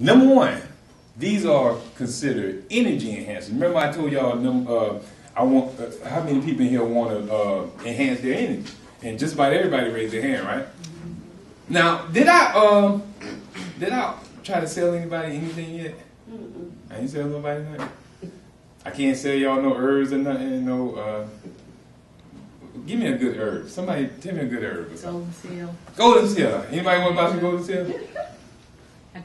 Number one, these are considered energy enhancers. Remember I told y'all I want how many people in here want to enhance their energy? And just about everybody raised their hand, right? Now, did I try to sell anybody anything yet? I ain't sell nobody nothing. I can't sell y'all no herbs or nothing. No. Give me a good herb. Somebody tell me a good herb. Golden seal. Golden seal. Anybody want to buy some golden seal?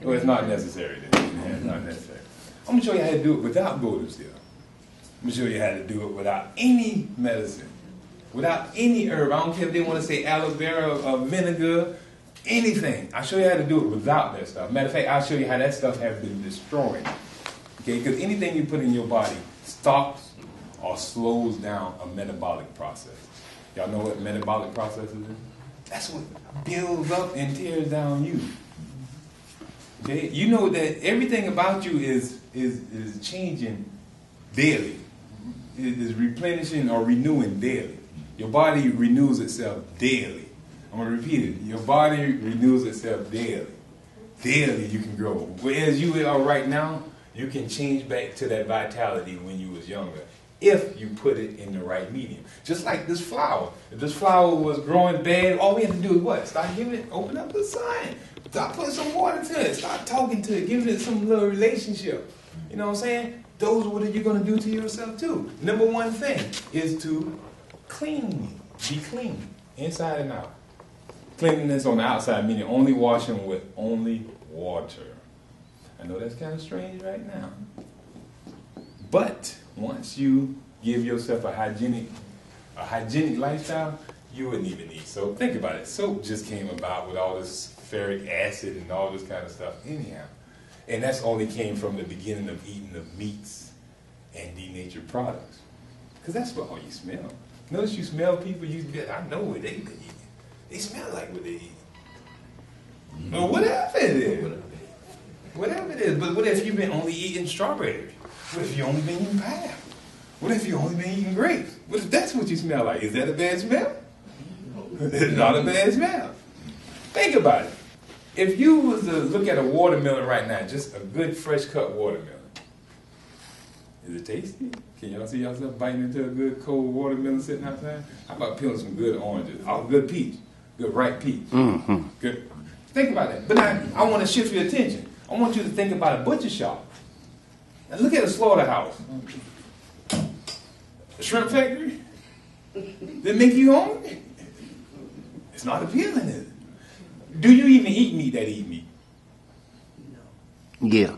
Well, it's not necessary then. Yeah, it's not necessary. I'm going to show you how to do it without golden seal. I'm going to show you how to do it without any medicine, without any herb. I don't care if they want to say aloe vera or vinegar, anything. I'll show you how to do it without that stuff. Matter of fact, I'll show you how that stuff has been destroyed. Okay, because anything you put in your body stops or slows down a metabolic process. Y'all know what metabolic processes is? That's what builds up and tears down you. Okay, you know that everything about you is changing daily. It is replenishing or renewing daily. Your body renews itself daily. I'm going to repeat it. Your body renews itself daily. Daily you can grow. Whereas you are right now, you can change back to that vitality when you was younger, if you put it in the right medium. Just like this flower. If this flower was growing bad, all we have to do is what? Start giving it, open up the sun. Start putting some water to it. Start talking to it, giving it some little relationship. You know what I'm saying? Those are what you're going to do to yourself too. Number one thing is to clean. Be clean, inside and out. Cleanliness on the outside, meaning only washing with only water. I know that's kind of strange right now. But once you give yourself a hygienic lifestyle, you wouldn't even need soap. Think about it. Soap just came about with all this ferric acid and all this kind of stuff anyhow. And that's only came from the beginning of eating the meats and denatured products. Because that's what all you smell. Notice you smell people, I know what they've been eating. They smell like what they eat. Or whatever it is. Whatever it is. But what if you've been only eating strawberries? What if you've only been eating pineapple? What if you've only been eating grapes? What if that's what you smell like? Is that a bad smell? It's not a bad smell. Think about it. If you was to look at a watermelon right now, just a good fresh cut watermelon, is it tasty? Can y'all see yourself biting into a good cold watermelon sitting outside? How about peeling some good oranges? Oh, good peach. Good ripe peach. Mm-hmm. Good. Think about that. But now, I want to shift your attention. I want you to think about a butcher shop. Now look at a slaughterhouse. A shrimp factory? That make you hungry? It's not appealing, is it? Do you even eat meat that eat meat? No. Yeah.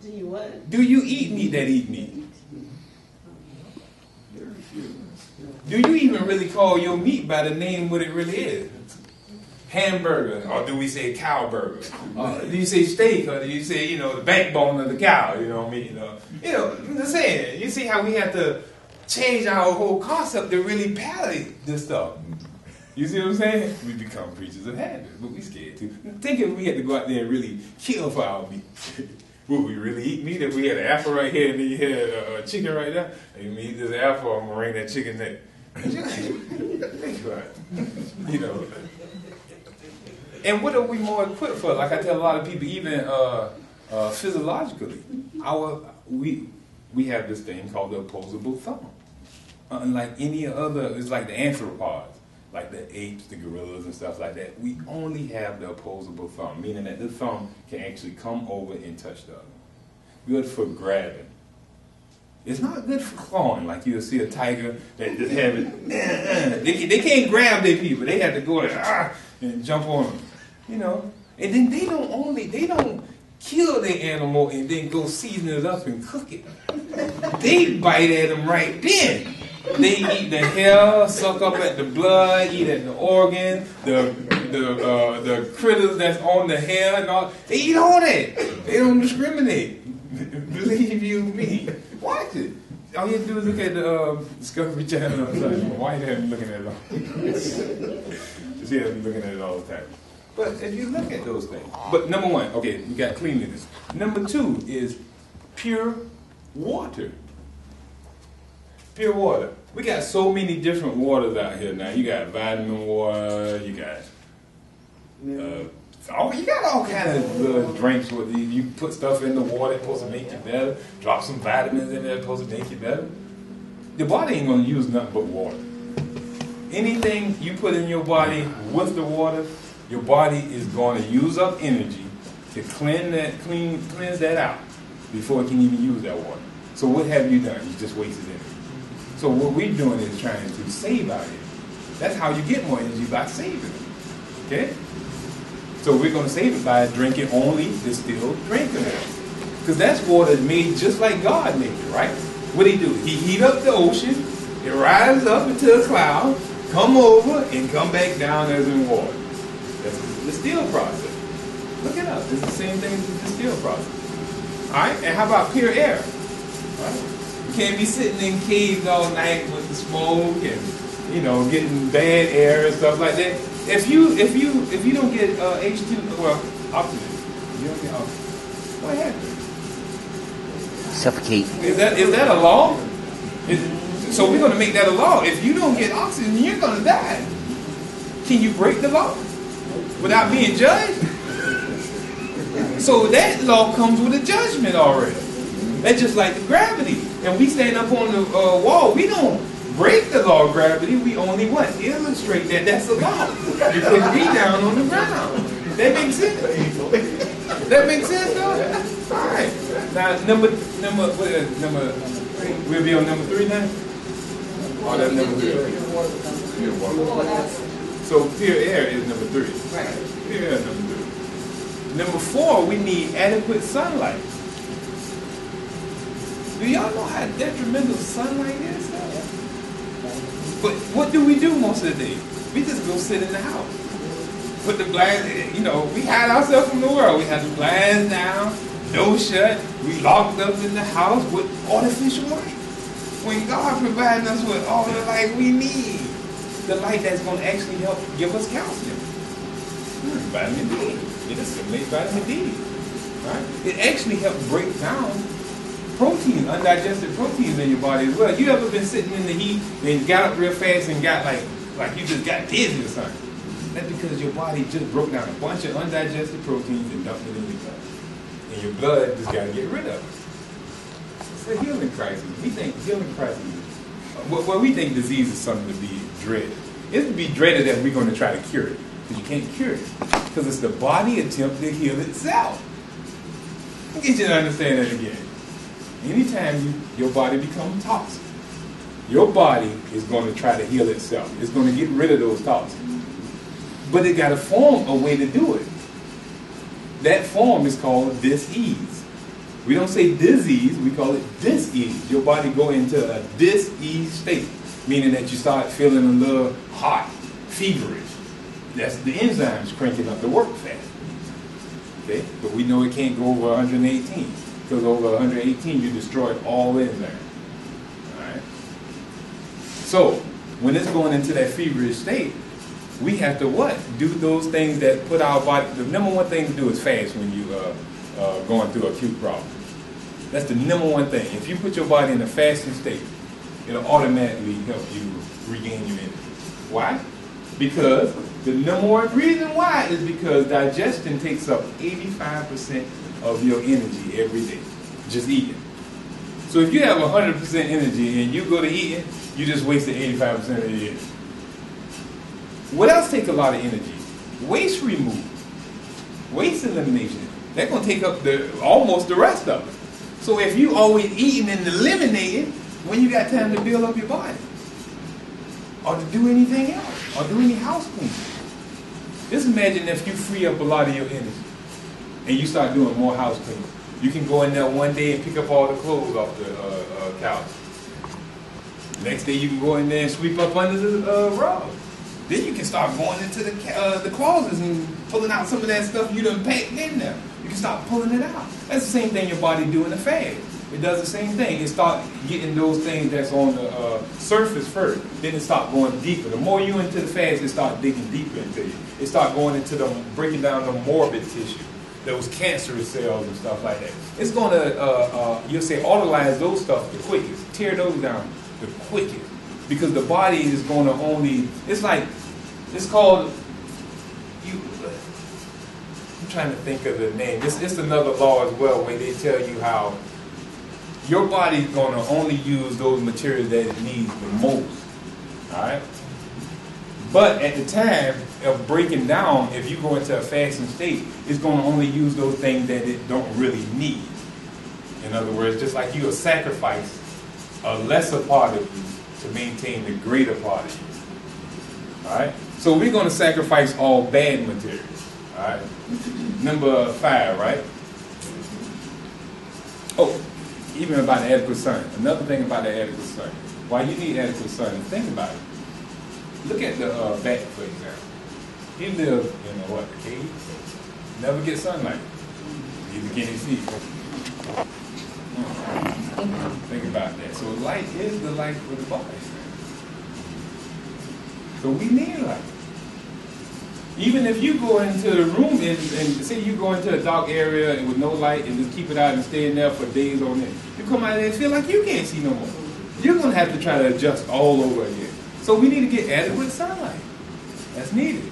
Do you what? Do you eat meat that eat meat? Do you even really call your meat by the name what it really is? Hamburger, or do we say cow burger? Do you say steak, or do you say, the backbone of the cow? You know what I mean? I'm just saying. You see how we have to change our whole concept to really palate this stuff. You see what I'm saying? We become creatures of habit, but we scared too. Think if we had to go out there and really kill for our meat. Would we really eat meat if we had an apple right here and then you had a chicken right there? And you eat this apple, I'm going to wring that chicken neck. Think about it. And what are we more equipped for? Like I tell a lot of people, even physiologically, we have this thing called the opposable thumb. Unlike any other, it's like the anthropods, like the apes, the gorillas, and stuff like that. We only have the opposable thumb, meaning that the thumb can actually come over and touch the other. Good for grabbing. It's not good for clawing, like you'll see a tiger that just have it. They can't grab their people. They have to go and jump on them. And then they don't kill the animal and then go season it up and cook it. They bite at them right then. They eat the hair, suck up at the blood, eat at the organ, the critters that's on the hair and all. They eat all that. They don't discriminate. Believe you me. Watch it. All you have to do is look at the Discovery Channel. Why you have me looking at it all? Just have me looking at it all the time. But if you look at those things. But number one, okay, we got cleanliness. Number two is pure water. Pure water. We got so many different waters out here now. You got vitamin water, you got Oh, you got all kind of little drinks with you put stuff in the water that's supposed to make you better. Drop some vitamins in there that's supposed to make you better. The body ain't going to use nothing but water. Anything you put in your body with the water, your body is going to use up energy to cleanse that out before it can even use that water. So what have you done? You just wasted energy. So what we're doing is trying to save our energy. That's how you get more energy, by saving it. Okay? So we're going to save it by drinking only distilled drinking water. Because that's water made just like God made it, right? What did he do? He heat up the ocean, it rises up into a cloud, come over, and come back down as in water. That's the distill process. Look it up. It's the same thing as the distill process. All right? And how about pure air? Right? You can't be sitting in caves all night with the smoke and, you know, getting bad air and stuff like that. If you don't get H2, well, oxygen, you don't get oxygen, what happens? Suffocate. Is that a law? So we're going to make that a law. If you don't get oxygen, you're going to die. Can you break the law without being judged? So that law comes with a judgment already. That's just like the gravity. And we stand up on the wall. We don't break the law of gravity. We only what? Illustrate that that's the law. Because we down on the ground. That makes sense? That makes sense, though? All right. Now, number, we'll be on number 3 now? Oh, that's number 3. So pure air is number 3. Right. Pure air is number 3. Number 4, we need adequate sunlight. Do y'all know how detrimental sunlight is? But what do we do most of the day? We just go sit in the house. Put the blinds, you know, we hide ourselves from the world. We have the blinds down, no shut. We locked up in the house with artificial light. When God provided us with all the light we need, the light that's going to actually help give us calcium. Vitamin D. It assimilates vitamin D. Right? It actually helps break down protein, undigested proteins in your body as well. You ever been sitting in the heat and got up real fast and got like you just got dizzy or something? That's because your body just broke down a bunch of undigested proteins and dumped it in your blood. And your blood just got to get rid of it. It's a healing crisis. We think healing crisis, well, we think disease is something to be dreaded. It's to be dreaded that we're going to try to cure it. Because you can't cure it. Because it's the body attempting to heal itself. I'll get you to understand that again. Anytime your body becomes toxic, your body is going to try to heal itself. It's going to get rid of those toxins. But it got to form a way to do it. That form is called dis-ease. We don't say disease, we call it dis-ease. Your body go into a dis-ease state, meaning that you start feeling a little hot, feverish. That's the enzymes cranking up the work fast. Okay? But we know it can't go over 118. Because over 118, you destroyed all enzymes. Alright? So, when it's going into that feverish state, we have to what? Do those things that put our body... The number one thing to do is fast when you going through acute problem. That's the number one thing. If you put your body in a fasting state, it'll automatically help you regain your energy. Why? Because the number one reason why is because digestion takes up 85% of your energy every day. Just eating. So if you have 100% energy and you go to eating, you just wasted 85% of your energy. What else takes a lot of energy? Waste removal. Waste elimination. They're going to take up almost the rest of it. So if you always eating and eliminating, when you got time to build up your body? Or to do anything else? Or do any house cleaning? Just imagine if you free up a lot of your energy and you start doing more house cleaning. You can go in there one day and pick up all the clothes off the couch. Next day you can go in there and sweep up under the rug. Then you can start going into the closets and pulling out some of that stuff you done packed in there. You can start pulling it out. That's the same thing your body do in the fast. It does the same thing. It start getting those things that's on the surface first. Then it start going deeper. The more you into the fast, it start digging deeper into you. It start going into breaking down the morbid tissue, those cancerous cells and stuff like that. It's going to, you'll say, autolyze those stuff the quickest. Tear those down the quickest. Because the body is going to only, it's called, trying to think of the name. It's another law as well where they tell you how your body's going to only use those materials that it needs the most. All right? But at the time of breaking down, if you go into a fasting state, it's going to only use those things that it don't really need. In other words, just like you will sacrifice a lesser part of you to maintain the greater part of you. All right? So we're going to sacrifice all bad materials. All right? Number 5, right? Oh, even about adequate sun. Another thing about the adequate sun. Why you need adequate sun? Think about it. Look at the bat, for example. He lives in a cave. Never get sunlight. Neither can he see. Think about that. So light is the light for the body. So we need light. Even if you go into the room and say you go into a dark area and with no light and just keep it out and stay in there for days on end, you come out there and feel like you can't see no more. You're going to have to try to adjust all over again. So we need to get adequate sunlight. That's needed.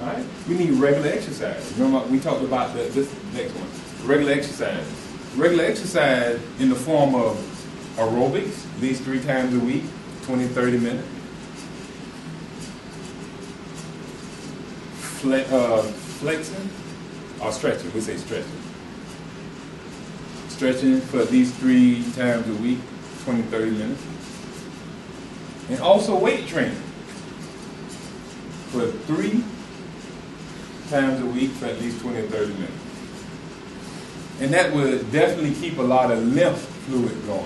All right? We need regular exercise. Remember we talked about this next one. Regular exercise. Regular exercise in the form of aerobics, at least 3 times a week, 20, 30 minutes. Flexing or stretching. We say stretching. Stretching for at least 3 times a week, 20, 30 minutes. And also weight training for 3 times a week for at least 20 or 30 minutes. And that would definitely keep a lot of lymph fluid going.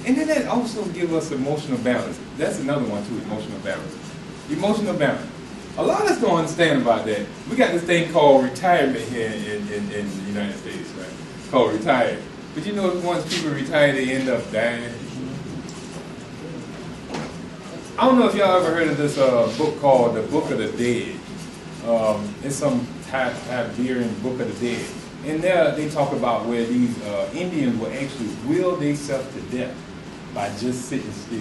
And then that also gives us emotional balance. That's another one too, emotional balance. Emotional balance. A lot of us don't understand about that. We got this thing called retirement here in the United States, right? Called retired. But you know, once people retire, they end up dying. I don't know if y'all ever heard of this book called The Book of the Dead. It's some Iberian Book of the Dead. And there they talk about where these Indians will actually will themselves to death by just sitting still,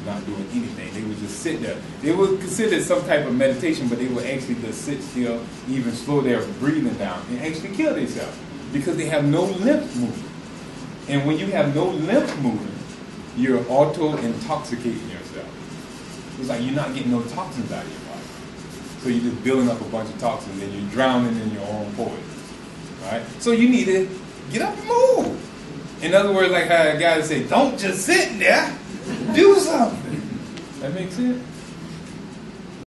not doing anything. They would just sit there. They would consider it some type of meditation, but they would actually just sit still, even slow their breathing down, and actually kill themselves because they have no lymph movement. And when you have no lymph movement, you're auto-intoxicating yourself. It's like you're not getting no toxins out of your body. So you're just building up a bunch of toxins and you're drowning in your own poison. Right? So you need to get up and move. In other words, like how a guy would say, don't just sit there, do something. That makes sense?